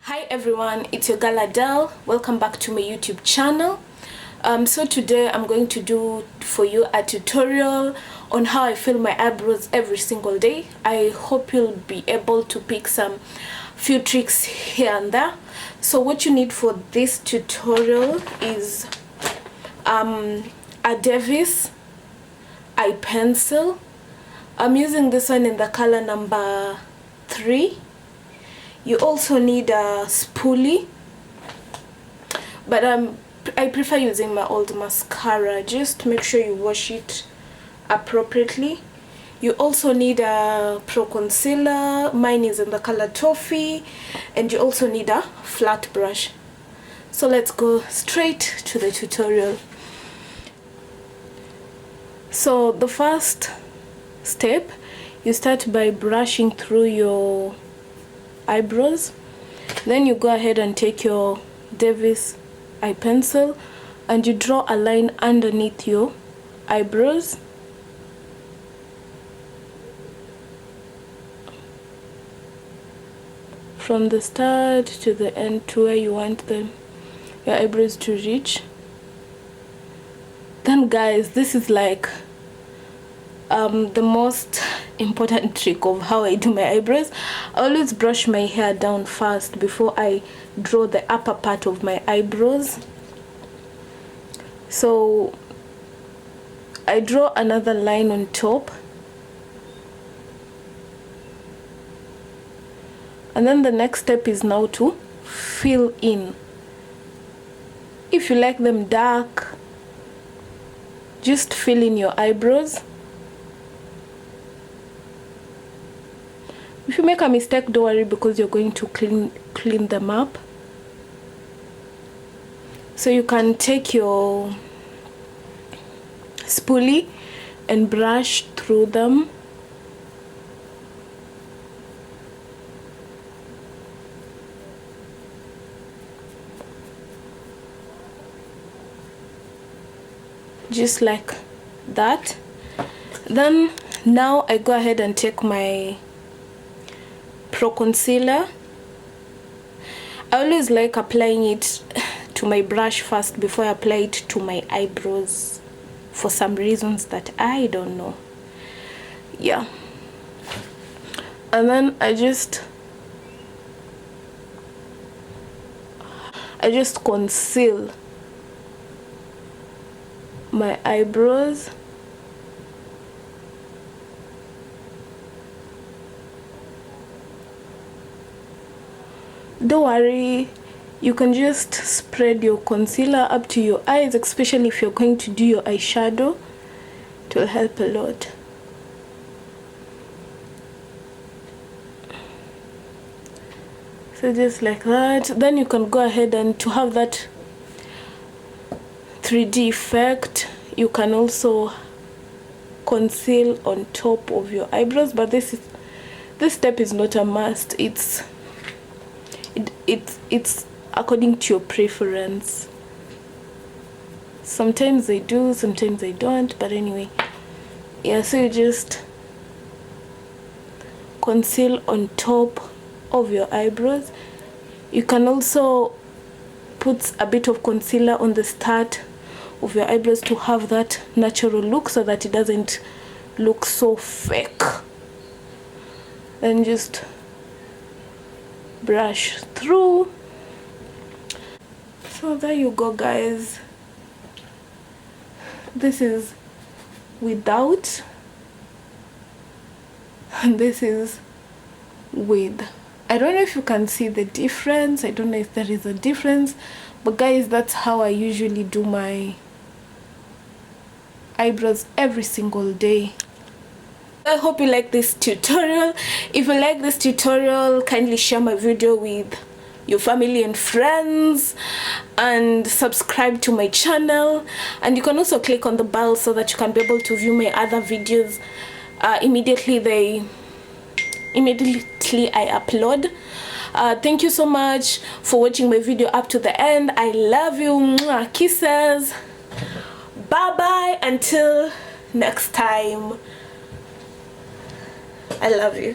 Hi everyone, it's your girl Adele. Welcome back to my YouTube channel. So today I'm going to do for you a tutorial on how I fill my eyebrows every single day. I hope you'll be able to pick some few tricks here and there. So what you need for this tutorial is a Davis eye pencil. I'm using this one in the color number 3. You also need a spoolie, but I prefer using my old mascara. Just make sure you wash it appropriately. You also need a pro concealer. Mine is in the color toffee, and you also need a flat brush. So let's go straight to the tutorial. So the first step, you start by brushing through your eyebrows. Then you go ahead and take your Davis eye pencil and you draw a line underneath your eyebrows. From the start to the end, to where you want your eyebrows to reach. Then guys, this is like the most important trick of how I do my eyebrows. I always brush my hair down first before I draw the upper part of my eyebrows. So I draw another line on top, and then the next step is now to fill in. If you like them dark, just fill in your eyebrows. If you make a mistake, don't worry, because you're going to clean them up. So you can take your spoolie and brush through them. Just like that. Then now I go ahead and take my pro concealer. I always like applying it to my brush first before I apply it to my eyebrows, for some reasons that I don't know. Yeah. And then I just conceal my eyebrows. Don't worry, you can just spread your concealer up to your eyes, especially if you're going to do your eyeshadow. It will help a lot. So just like that. Then you can go ahead and, to have that 3D effect, you can also conceal on top of your eyebrows, but this step is not a must. It's according to your preference. Sometimes they do, sometimes they don't, but anyway, yeah. So you just conceal on top of your eyebrows. You can also put a bit of concealer on the start of your eyebrows to have that natural look, so that it doesn't look so fake. Then just brush through. So there you go, guys. This is without, and this is with. I don't know if you can see the difference. I don't know if there is a difference, but guys, that's how I usually do my eyebrows every single day. I hope you like this tutorial. If you like this tutorial, kindly share my video with your family and friends, and subscribe to my channel. And you can also click on the bell so that you can be able to view my other videos immediately I upload. Thank you so much for watching my video up to the end. I love you. Mwah, kisses. Bye bye until next time. I love you.